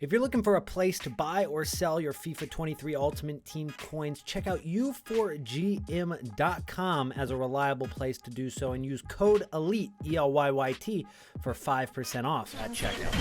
If you're looking for a place to buy or sell your FIFA 23 Ultimate Team coins, check out u4gm.com as a reliable place to do so and use code ELYTE, E-L-Y-Y-T, for 5% off at checkout.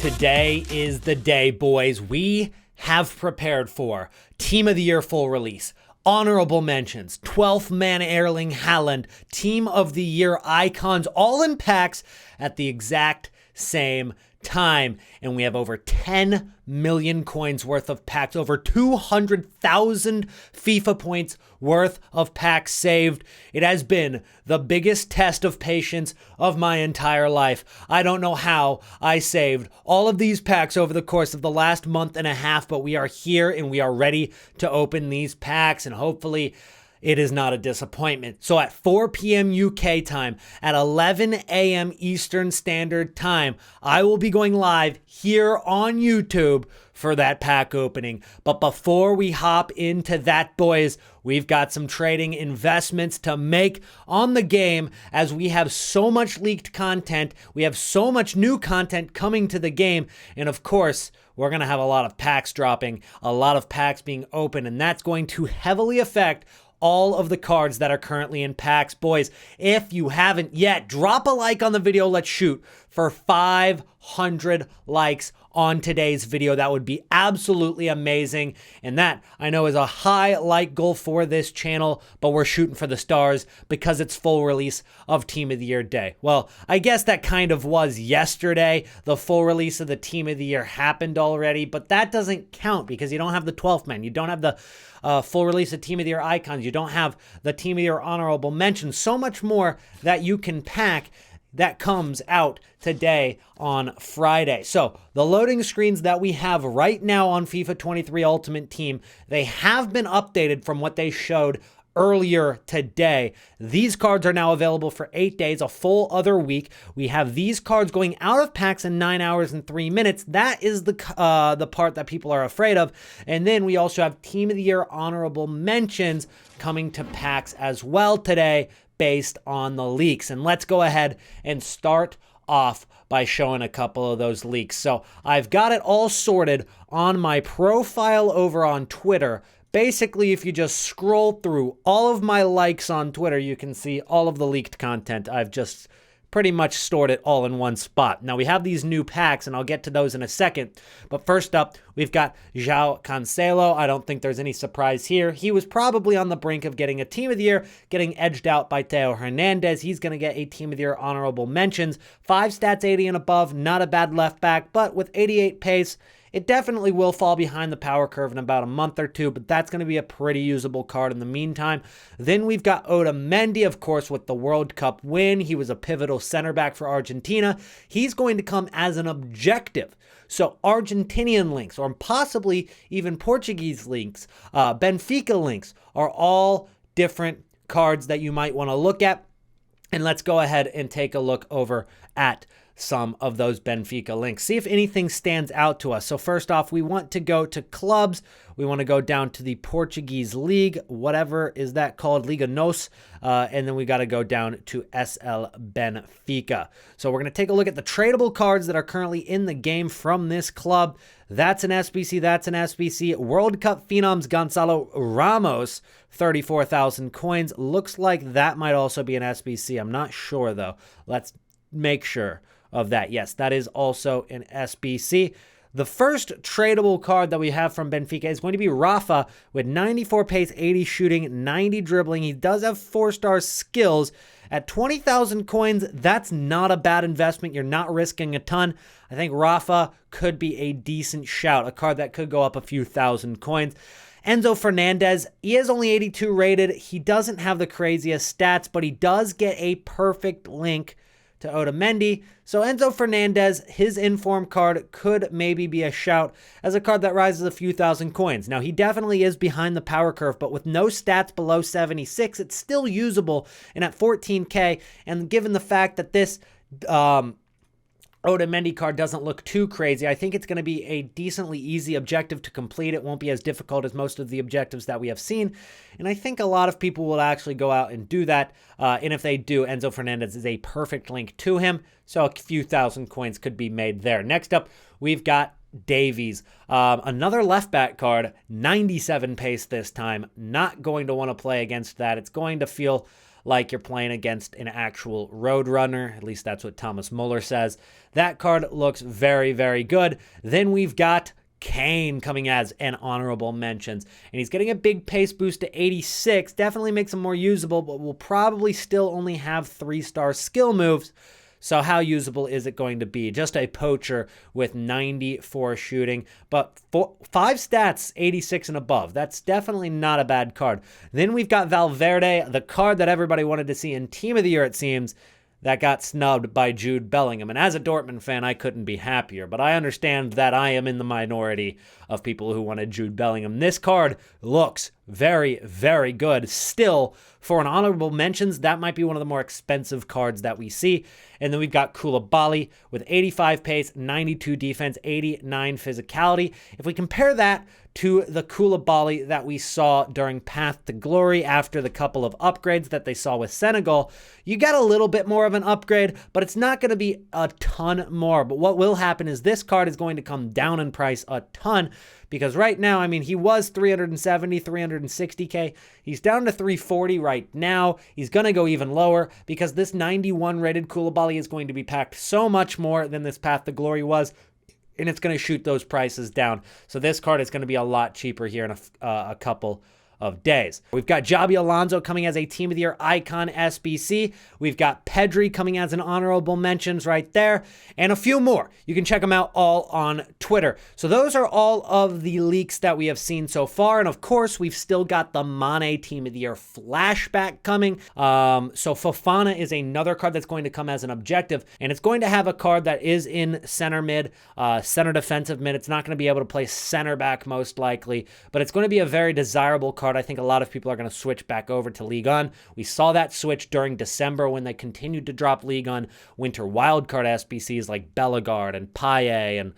Today is the day, boys. We have prepared for Team of the Year full release, honorable mentions, 12th man Erling Haaland, Team of the Year icons, all in packs at the exact same time. And we have over 10 million coins worth of packs, over 200,000 FIFA points worth of packs saved. It has been the biggest test of patience of my entire life. I don't know how I saved all of these packs over the course of the last month and a half, but we are here and we are ready to open these packs, and hopefully it is not a disappointment. So at 4 p.m. UK time, at 11 a.m. Eastern Standard Time, I will be going live here on YouTube for that pack opening. But before we hop into that, boys, we've got some trading investments to make on the game, as we have so much leaked content. We have so much new content coming to the game. And of course, we're going to have a lot of packs dropping, a lot of packs being open, and that's going to heavily affect all of the cards that are currently in packs. Boys, if you haven't yet, drop a like on the video. Let's shoot for 500 likes on today's video. That would be absolutely amazing. And that, I know, is a high like goal for this channel, but we're shooting for the stars because it's full release of Team of the Year day. Well, I guess that kind of was yesterday. The full release of the Team of the Year happened already, but that doesn't count because you don't have the 12th man. You don't have the full release of Team of the Year icons. You don't have the Team of the Year honorable mentions. So much more that you can pack that comes out today on Friday. So the loading screens that we have right now on FIFA 23 Ultimate Team, they have been updated from what they showed earlier today. These cards are now available for 8 days, a full other week. We have these cards going out of packs in 9 hours and 3 minutes. That is the part that people are afraid of. And then we also have Team of the Year honorable mentions coming to packs as well today, based on the leaks. And let's go ahead and start off by showing a couple of those leaks. So I've got it all sorted on my profile over on Twitter. Basically, if you just scroll through all of my likes on Twitter, you can see all of the leaked content. I've just pretty much stored it all in one spot. Now we have these new packs, and I'll get to those in a second. But first up, we've got João Cancelo. I don't think there's any surprise here. He was probably on the brink of getting a Team of the Year, getting edged out by Theo Hernandez. He's going to get a Team of the Year honorable mentions. 5 stats, 80 and above, not a bad left back, but with 88 pace, it definitely will fall behind the power curve in about a month or two, but that's going to be a pretty usable card in the meantime. Then we've got Otamendi, of course, with the World Cup win. He was a pivotal center back for Argentina. He's going to come as an objective. So Argentinian links, or possibly even Portuguese links, Benfica links, are all different cards that you might want to look at. And let's go ahead and take a look over at some of those Benfica links. See if anything stands out to us. So first off, we want to go to clubs. We want to go down to the Portuguese League, whatever is that called, Liga NOS, and then we got to go down to SL Benfica. So we're going to take a look at the tradable cards that are currently in the game from this club. That's an SBC, that's an SBC. World Cup Phenoms Gonzalo Ramos, 34,000 coins. Looks like that might also be an SBC. I'm not sure though. Let's make sure of that. Yes, that is also an SBC. The first tradable card that we have from Benfica is going to be Rafa with 94 pace, 80 shooting, 90 dribbling. He does have 4-star skills. At 20,000 coins, that's not a bad investment. You're not risking a ton. I think Rafa could be a decent shout, a card that could go up a few thousand coins. Enzo Fernandez, he is only 82 rated. He doesn't have the craziest stats, but he does get a perfect link to Otamendi. So Enzo Fernandez, his inform card could maybe be a shout as a card that rises a few thousand coins. Now, he definitely is behind the power curve, but with no stats below 76, it's still usable. And at 14K, and given the fact that this Otamendi card doesn't look too crazy. I think it's going to be a decently easy objective to complete. It won't be as difficult as most of the objectives that we have seen. And I think a lot of people will actually go out and do that. And if they do, Enzo Fernandez is a perfect link to him. So a few thousand coins could be made there. Next up, we've got Davies. Another left back card, 97 pace this time. Not going to want to play against that. It's going to feel like you're playing against an actual road runner. At least that's what Thomas Muller says. That card looks very, very good. Then we've got Kane coming as an honorable mentions. And he's getting a big pace boost to 86. Definitely makes him more usable, but will probably still only have 3-star skill moves. So how usable is it going to be? Just a poacher with 94 shooting, but 5 stats, 86 and above. That's definitely not a bad card. Then we've got Valverde, the card that everybody wanted to see in Team of the Year, it seems, that got snubbed by Jude Bellingham. And as a Dortmund fan, I couldn't be happier, but I understand that I am in the minority of people who wanted Jude Bellingham. This card looks very, very good. Still, for an honorable mentions, that might be one of the more expensive cards that we see. And then we've got Koulibaly with 85 pace, 92 defense, 89 physicality. If we compare that to the Koulibaly that we saw during Path to Glory after the couple of upgrades that they saw with Senegal, you got a little bit more of an upgrade, but it's not going to be a ton more. But what will happen is this card is going to come down in price a ton, because right now, I mean, he was 370, 360K. He's down to 340 right now. He's going to go even lower because this 91 rated Koulibaly is going to be packed so much more than this Path to Glory was, and it's going to shoot those prices down. So this card is going to be a lot cheaper here in a couple of days. We've got Jabi Alonso coming as a Team of the Year icon SBC. We've got Pedri coming as an honorable mentions right there, and a few more. You can check them out all on Twitter. So those are all of the leaks that we have seen so far, and of course, we've still got the Mane Team of the Year flashback coming. So Fofana is another card that's going to come as an objective, and it's going to have a card that is in center mid, center defensive mid. It's not going to be able to play center back most likely, but it's going to be a very desirable card. I think a lot of people are going to switch back over to Ligue 1. We saw that switch during December when they continued to drop Ligue 1 winter wildcard SBCs like Bellegarde and Payet and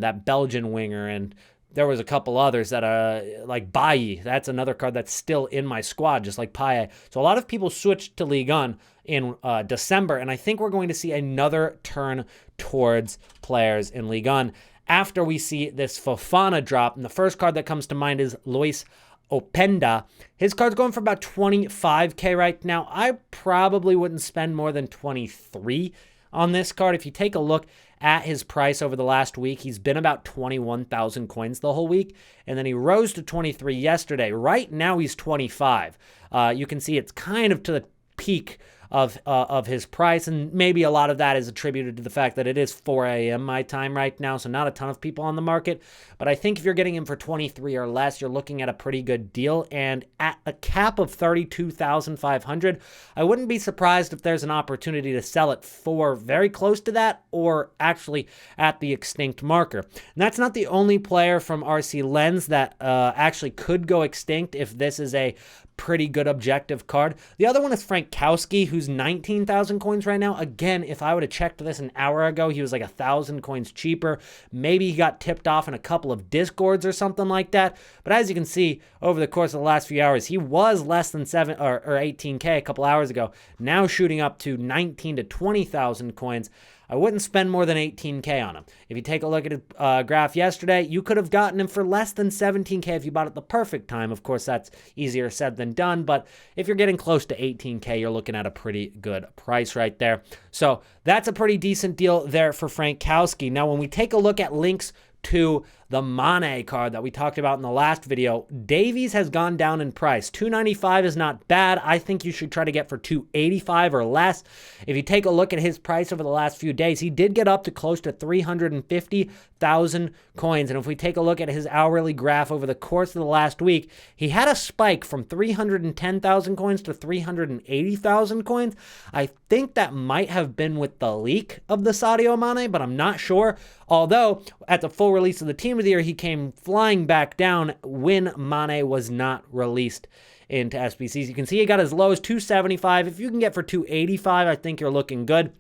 that Belgian winger, and there was a couple others that like Bailly. That's another card that's still in my squad, just like Payet. So a lot of people switched to Ligue 1 in December, and I think we're going to see another turn towards players in Ligue 1 after we see this Fofana drop. And the first card that comes to mind is Luis Openda. His card's going for about 25K right now. I probably wouldn't spend more than 23 on this card. If you take a look at his price over the last week, he's been about 21,000 coins the whole week, and then he rose to 23 yesterday. Right now he's 25. You can see it's kind of to the peak of his price, and maybe a lot of that is attributed to the fact that it is 4 a.m. my time right now, so not a ton of people on the market. But I think if you're getting him for 23 or less, you're looking at a pretty good deal, and at a cap of 32,500, I wouldn't be surprised if there's an opportunity to sell it for very close to that, or actually at the extinct marker. And that's not the only player from RC Lens that actually could go extinct if this is a pretty good objective card. The other one is Frankowski, who's 19,000 coins right now. Again, if I would have checked this an hour ago, he was like 1,000 coins cheaper. Maybe he got tipped off in a couple of discords or something like that. But as you can see, over the course of the last few hours, he was less than 18K a couple hours ago. Now shooting up to 19 to 20,000 coins. I wouldn't spend more than 18K on him. If you take a look at his graph yesterday, you could have gotten him for less than 17K if you bought at the perfect time. Of course, that's easier said than done, but if you're getting close to 18K, you're looking at a pretty good price right there. So that's a pretty decent deal there for Frankowski. Now, when we take a look at links to the Mane card that we talked about in the last video, Davies has gone down in price. 295 is not bad. I think you should try to get for 285 or less. If you take a look at his price over the last few days, he did get up to close to 350,000 coins. And if we take a look at his hourly graph over the course of the last week, he had a spike from 310,000 coins to 380,000 coins. I think that might have been with the leak of the Sadio Mane, but I'm not sure. Although, at the full release of the Team of the Year, he came flying back down when Mane was not released into SBCs. You can see he got as low as 275. If you can get for 285, I think you're looking good.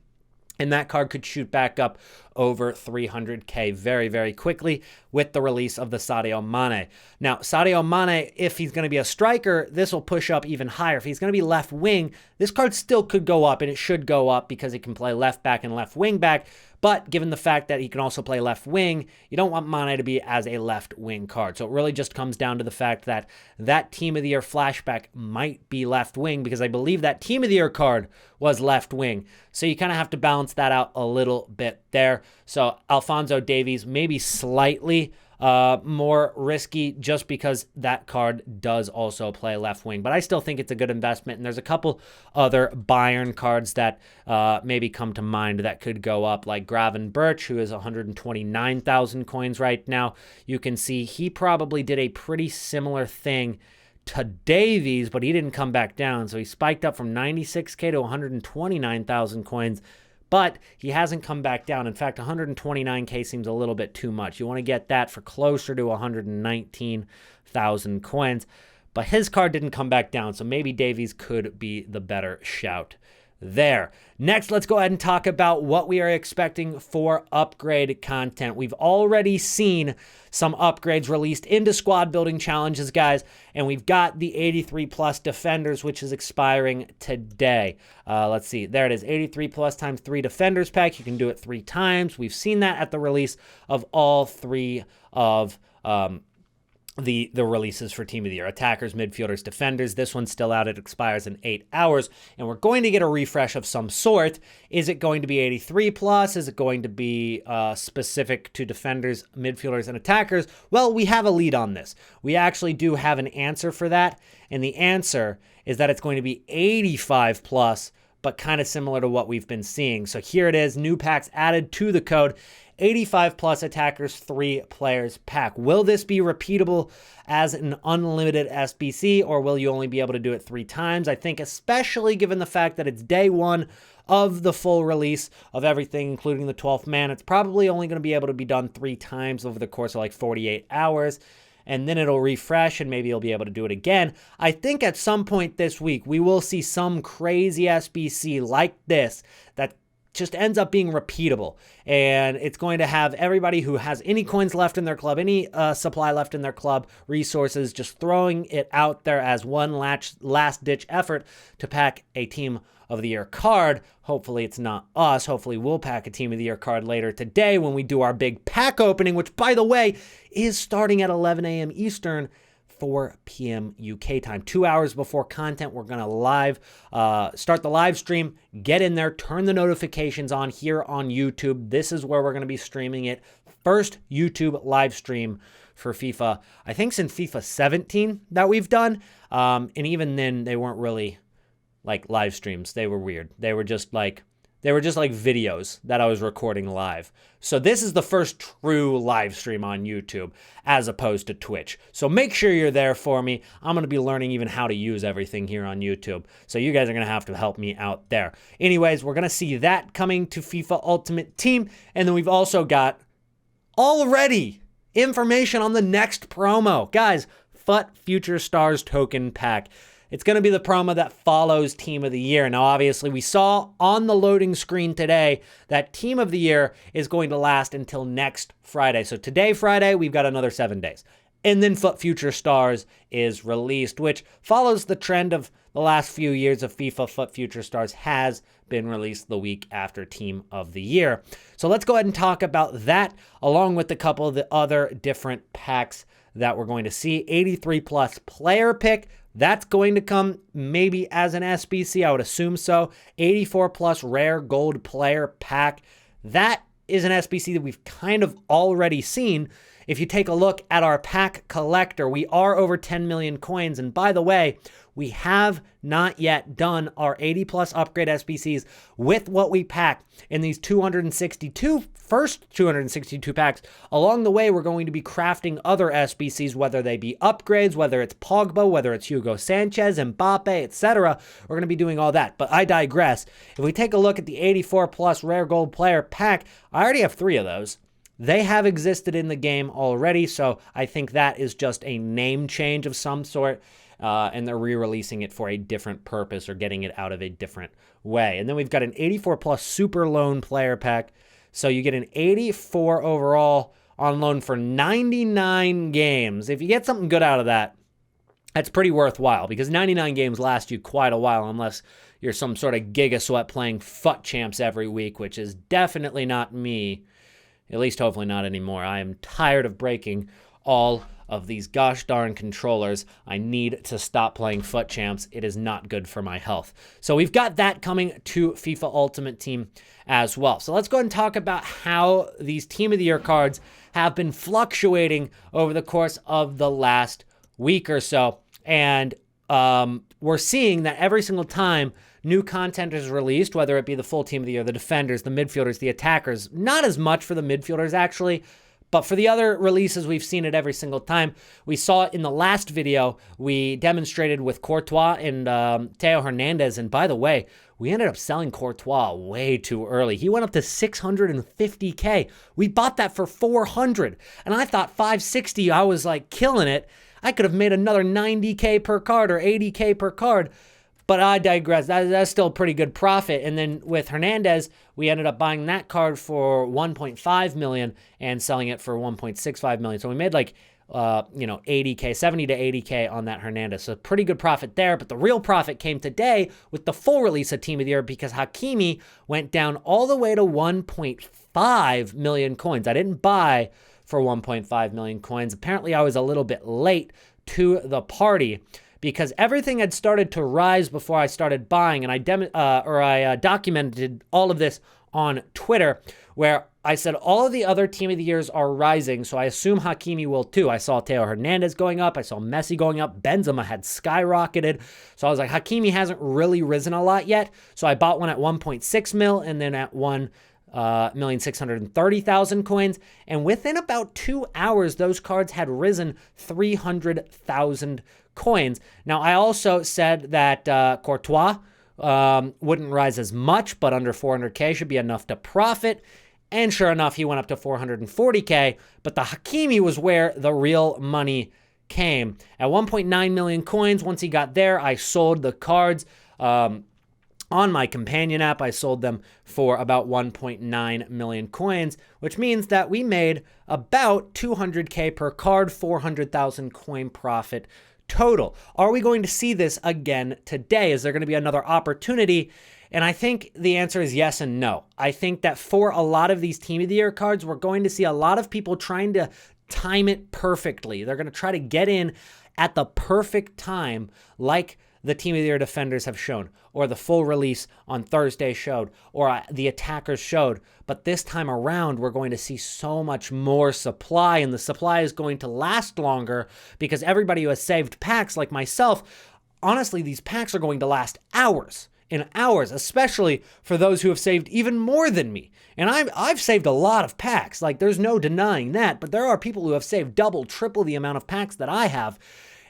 And that card could shoot back up over 300K very, very quickly with the release of the Sadio Mane. Now, Sadio Mane, if he's going to be a striker, this will push up even higher. If he's going to be left wing, this card still could go up, and it should go up because he can play left back and left wing back. But given the fact that he can also play left wing, you don't want Mane to be as a left wing card. So it really just comes down to the fact that that Team of the Year flashback might be left wing, because I believe that Team of the Year card was left wing. So you kind of have to balance that out a little bit there. So Alphonso Davies maybe slightly more risky just because that card does also play left wing. But I still think it's a good investment. And there's a couple other Bayern cards that maybe come to mind that could go up, like Graven Birch, who is 129,000 coins right now. You can see he probably did a pretty similar thing to Davies, but he didn't come back down. So he spiked up from 96K to 129,000 coins. But he hasn't come back down. In fact, 129K seems a little bit too much. You want to get that for closer to 119,000 coins. But his card didn't come back down, so maybe Davies could be the better shout there. Next, let's go ahead and talk about what we are expecting for upgrade content. We've already seen some upgrades released into squad building challenges, guys, and we've got the 83 plus defenders, which is expiring today. Let's see, there it is, 83 plus times 3 defenders pack. You can do it 3 times. We've seen that at the release of all 3 of the releases for Team of the Year: attackers, midfielders, defenders. This one's still out. It expires in 8 hours, and we're going to get a refresh of some sort. Is it going to be 83 plus? Is it going to be specific to defenders, midfielders, and attackers? Well, we have a lead on this. We actually do have an answer for that, and the answer is that it's going to be 85 plus, but kind of similar to what we've been seeing. So here it is, new packs added to the code. 85 plus attackers, 3 players pack. Will this be repeatable as an unlimited SBC, or will you only be able to do it 3 times? I think especially given the fact that it's day 1 of the full release of everything, including the 12th man, it's probably only going to be able to be done 3 times over the course of like 48 hours. And then it'll refresh and maybe you'll be able to do it again. I think at some point this week, we will see some crazy SBC like this that just ends up being repeatable, and it's going to have everybody who has any coins left in their club, any supply left in their club, resources, just throwing it out there as one last ditch effort to pack a Team of the Year card. Hopefully it's not us. Hopefully we'll pack a Team of the Year card later today when we do our big pack opening, which, by the way, is starting at 11 a.m. Eastern, 4 p.m. UK time. 2 hours before content, we're going to start the live stream. Get in there, turn the notifications on here on YouTube. This is where we're going to be streaming it. First YouTube live stream for FIFA, I think since FIFA 17 that we've done. And even then, they weren't really like live streams. They were weird. They were just like videos that I was recording live. So this is the first true live stream on YouTube as opposed to Twitch. So make sure you're there for me. I'm going to be learning even how to use everything here on YouTube. So you guys are going to have to help me out there. Anyways, we're going to see that coming to FIFA Ultimate Team. And then we've also got already information on the next promo. Guys, FUT Future Stars token pack. It's going to be the promo that follows Team of the Year. Now, obviously, we saw on the loading screen today that Team of the Year is going to last until next Friday. So today, Friday, we've got another 7 days. And then FUT Future Stars is released, which follows the trend of the last few years of FIFA. FUT Future Stars has been released the week after Team of the Year. So let's go ahead and talk about that, along with a couple of the other different packs that we're going to see. 83 plus player pick. That's going to come maybe as an SBC. I would assume so. 84 plus rare gold player pack. That is an SBC that we've kind of already seen. If you take a look at our pack collector, we are over 10 million coins. And by the way, we have not yet done our 80 plus upgrade SBCs with what we pack in these first 262 packs. Along the way, we're going to be crafting other SBCs, whether they be upgrades, whether it's Pogba, whether it's Hugo Sanchez, Mbappe, etc. We're going to be doing all that, but I digress. If we take a look at the 84 plus rare gold player pack, I already have 3 of those. They have existed in the game already, so I think that is just a name change of some sort. and they're re-releasing it for a different purpose or getting it out of a different way. And then we've got an 84 plus super loan player pack. So you get an 84 overall on loan for 99 games. If you get something good out of that, that's pretty worthwhile, because 99 games last you quite a while unless you're some sort of giga sweat playing FUT champs every week, which is definitely not me. At least hopefully not anymore. I am tired of breaking all of these gosh darn controllers. I need to stop playing FUT champs. It is not good for my health. So we've got that coming to FIFA Ultimate Team as well. So let's go ahead and talk about how these Team of the Year cards have been fluctuating over the course of the last week or so. And we're seeing that every single time new content is released, whether it be the full Team of the Year, the defenders, the midfielders, the attackers, not as much for the midfielders actually, but for the other releases, we've seen it every single time. We saw it in the last video. We demonstrated with Courtois and Theo Hernandez. And by the way, we ended up selling Courtois way too early. He went up to 650K. We bought that for 400. And I thought 560, I was like killing it. I could have made another 90K per card or 80K per card. But I digress. That's still a pretty good profit. And then with Hernandez, we ended up buying that card for 1.5 million and selling it for 1.65 million. So we made like 80K, 70 to 80K on that Hernandez. So pretty good profit there. But the real profit came today with the full release of Team of the Year, because Hakimi went down all the way to 1.5 million coins. I didn't buy for 1.5 million coins. Apparently I was a little bit late to the party, because everything had started to rise before I started buying, and I documented all of this on Twitter, where I said all of the other Team of the Years are rising, so I assume Hakimi will too. I saw Theo Hernandez going up, I saw Messi going up, Benzema had skyrocketed, so I was like, Hakimi hasn't really risen a lot yet, so I bought one at 1.6 mil, and then at 1,630,000 coins, and within about 2 hours, those cards had risen 300,000 coins. Now, I also said that Courtois wouldn't rise as much, but under 400K should be enough to profit. And sure enough, he went up to 440K, but the Hakimi was where the real money came. At 1.9 million coins, once he got there, I sold the cards. On my companion app, I sold them for about 1.9 million coins, which means that we made about 200K per card, 400,000 coin profit total. Are we going to see this again today? Is there going to be another opportunity? And I think the answer is yes and no. I think that for a lot of these Team of the Year cards, we're going to see a lot of people trying to time it perfectly. They're going to try to get in at the perfect time, like the Team of the Year defenders have shown, or the full release on Thursday showed, or the attackers showed. But this time around, we're going to see so much more supply, and the supply is going to last longer, because everybody who has saved packs like myself, honestly, these packs are going to last hours and hours, especially for those who have saved even more than me. And I've saved a lot of packs, like there's no denying that, but there are people who have saved double, triple the amount of packs that I have.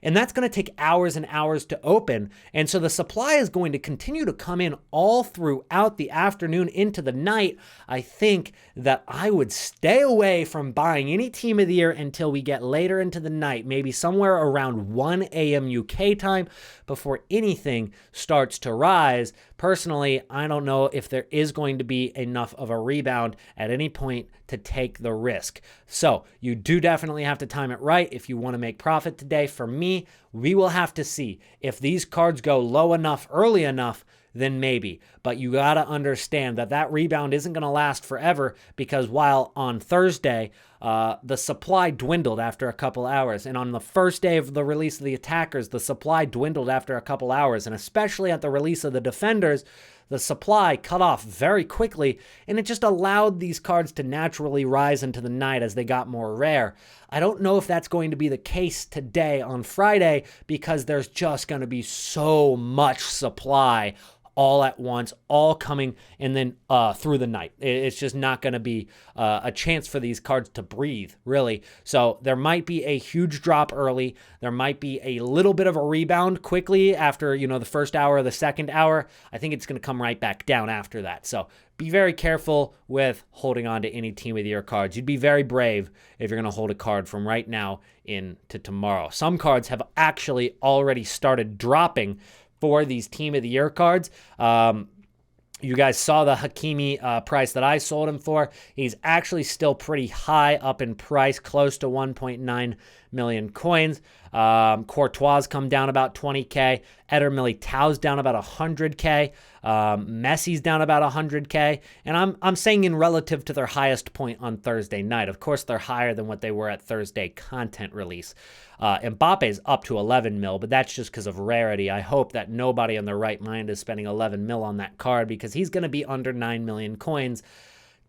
And that's going to take hours and hours to open. And so the supply is going to continue to come in all throughout the afternoon into the night. I think that I would stay away from buying any Team of the Year until we get later into the night, maybe somewhere around 1 a.m. UK time before anything starts to rise. Personally, I don't know if there is going to be enough of a rebound at any point to take the risk. So you do definitely have to time it right if you want to make profit today. For me, we will have to see if these cards go low enough, early enough, then maybe. But you got to understand that that rebound isn't going to last forever, because while on Thursday, the supply dwindled after a couple hours. And on the first day of the release of the attackers, the supply dwindled after a couple hours. And especially at the release of the defenders, the supply cut off very quickly, and it just allowed these cards to naturally rise into the night as they got more rare. I don't know if that's going to be the case today on Friday, because there's just going to be so much supply all at once, all coming and then through the night. It's just not going to be a chance for these cards to breathe, really. So there might be a huge drop early. There might be a little bit of a rebound quickly after, the first hour or the second hour. I think it's going to come right back down after that. So be very careful with holding on to any Team of the Year cards. You'd be very brave if you're going to hold a card from right now into tomorrow. Some cards have actually already started dropping for these Team of the Year cards. You guys saw the Hakimi price that I sold him for. He's actually still pretty high up in price, close to 1.9 million coins. Courtois come down about 20K. Eder Militao's down about 100K. Messi's down about 100K. And I'm saying in relative to their highest point on Thursday night. Of course, they're higher than what they were at Thursday content release. Mbappe's up to 11 mil, but that's just because of rarity. I hope that nobody in their right mind is spending 11 mil on that card because he's going to be under 9 million coins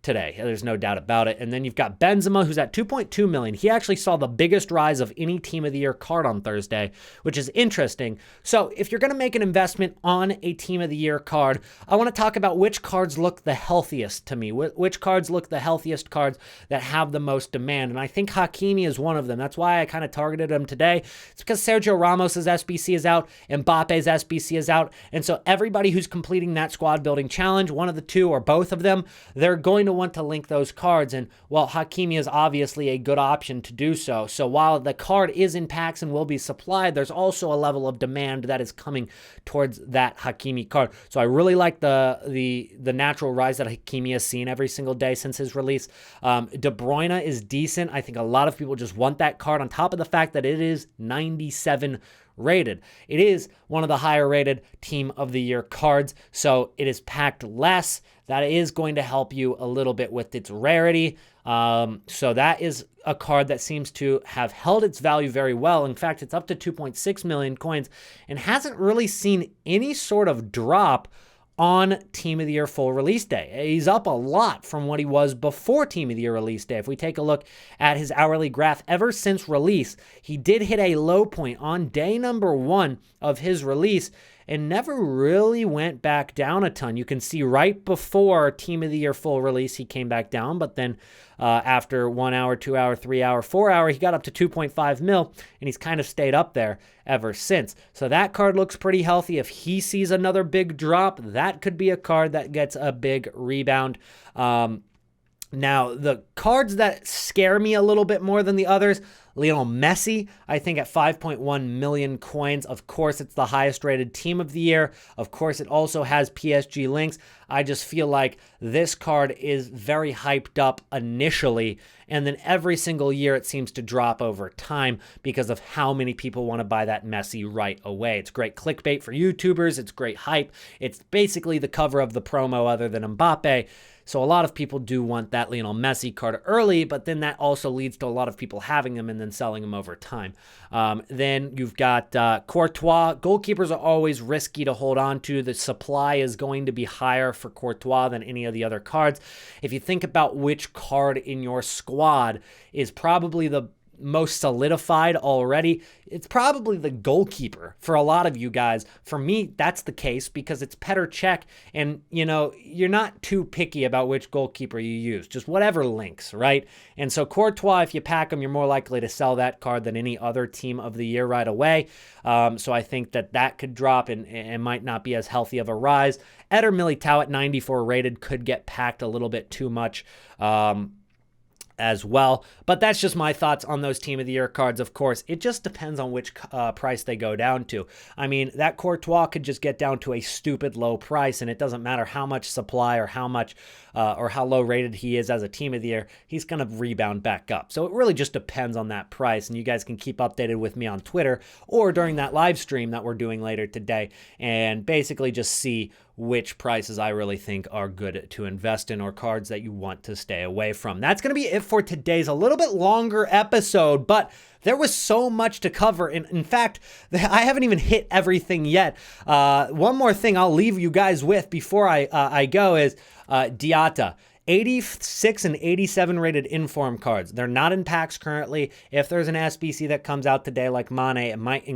today. There's no doubt about it. And then you've got Benzema, who's at 2.2 million. He actually saw the biggest rise of any Team of the Year card on Thursday, which is interesting. So if you're going to make an investment on a Team of the Year card, I want to talk about which cards look the healthiest to me, which cards look the healthiest cards that have the most demand. And I think Hakimi is one of them. That's why I kind of targeted him today. It's because Sergio Ramos's SBC is out, Mbappe's SBC is out. And so everybody who's completing that squad building challenge, one of the two or both of them, they're going to want to link those cards. And well, Hakimi is obviously a good option to do so. So while the card is in packs and will be supplied, there's also a level of demand that is coming towards that Hakimi card. So I really like the natural rise that Hakimi has seen every single day since his release. De Bruyne is decent. I think a lot of people just want that card on top of the fact that it is 97 rated. It is one of the higher rated Team of the Year cards, so it is packed less. That is going to help you a little bit with its rarity. So that is a card that seems to have held its value very well. In fact, it's up to 2.6 million coins and hasn't really seen any sort of drop on Team of the Year full release day. He's up a lot from what he was before Team of the Year release day. If we take a look at his hourly graph, ever since release, he did hit a low point on day number 1 of his release and never really went back down a ton. You can see right before Team of the Year full release, he came back down, but then after 1 hour, 2 hour, 3 hour, 4 hour, he got up to 2.5 mil, and he's kind of stayed up there ever since. So that card looks pretty healthy. If he sees another big drop, that could be a card that gets a big rebound. Now, the cards that scare me a little bit more than the others, Lionel Messi, I think at 5.1 million coins. Of course, it's the highest rated Team of the Year. Of course, it also has PSG links. I just feel like this card is very hyped up initially, and then every single year it seems to drop over time because of how many people want to buy that Messi right away. It's great clickbait for YouTubers. It's great hype. It's basically the cover of the promo other than Mbappe. So a lot of people do want that Lionel Messi card early, but then that also leads to a lot of people having him and then selling him over time. Then you've got Courtois. Goalkeepers are always risky to hold on to. The supply is going to be higher for Courtois than any of the other cards. If you think about which card in your squad is probably the most solidified already, it's probably the goalkeeper for a lot of you guys. For me, that's the case because it's Petr Cech, and you're not too picky about which goalkeeper you use, just whatever links, right? And so Courtois, if you pack him, you're more likely to sell that card than any other Team of the Year right away. So I think that could drop and might not be as healthy of a rise. Eder Militao at 94 rated could get packed a little bit too much as well. But that's just my thoughts on those Team of the Year cards. Of course, it just depends on which price they go down to. I mean, that Courtois could just get down to a stupid low price, and it doesn't matter how much supply or how much or how low rated he is as a Team of the Year, he's going to rebound back up. So it really just depends on that price, and you guys can keep updated with me on Twitter or during that live stream that we're doing later today, and basically just see which prices I really think are good to invest in or cards that you want to stay away from. That's going to be it for today's a little bit longer episode, but there was so much to cover. In fact, I haven't even hit everything yet. One more thing I'll leave you guys with before I go is Diatta. 86 and 87 rated inform cards. They're not in packs currently. If there's an SBC that comes out today like Mane, it might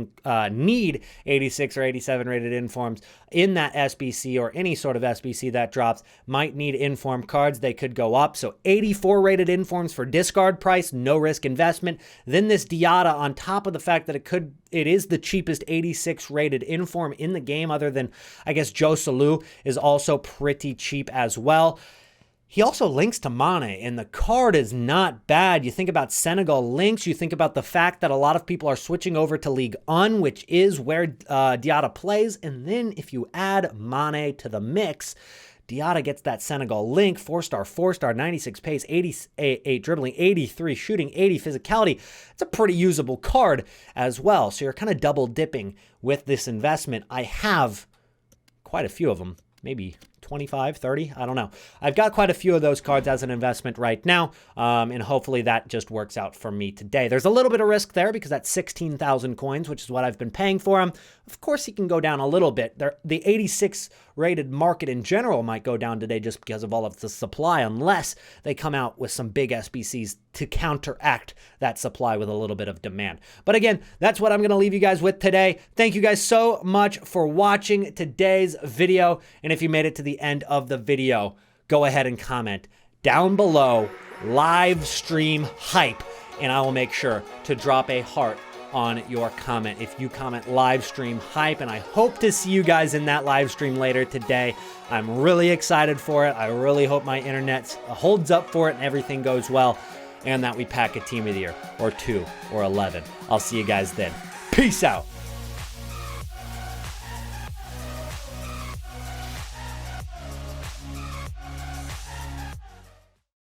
need 86 or 87 rated informs in that SBC, or any sort of SBC that drops might need inform cards. They could go up. So 84 rated informs for discard price, no risk investment. Then this Diatta, on top of the fact that it is the cheapest 86 rated inform in the game, other than, I guess, Joe Salou is also pretty cheap as well. He also links to Mane, and the card is not bad. You think about Senegal links, you think about the fact that a lot of people are switching over to League One, which is where Diatta plays, and then if you add Mane to the mix, Diatta gets that Senegal link, 4-star, 96 pace, 88 dribbling, 83 shooting, 80 physicality. It's a pretty usable card as well, so you're kind of double dipping with this investment. I have quite a few of them, maybe 25, 30, I don't know. I've got quite a few of those cards as an investment right now, and hopefully that just works out for me today. There's a little bit of risk there because that's 16,000 coins, which is what I've been paying for him. Of course, he can go down a little bit. The 86 rated market in general might go down today just because of all of the supply, unless they come out with some big SBCs to counteract that supply with a little bit of demand. But again, that's what I'm going to leave you guys with today. Thank you guys so much for watching today's video. And if you made it to the end of the video, go ahead and comment down below live stream hype, and I will make sure to drop a heart on your comment if you comment live stream hype, and I hope to see you guys in that live stream later today. I'm really excited for it. I really hope my internet holds up for it and everything goes well, and that we pack a team of the year, or 2 or 11. I'll see you guys then. Peace out.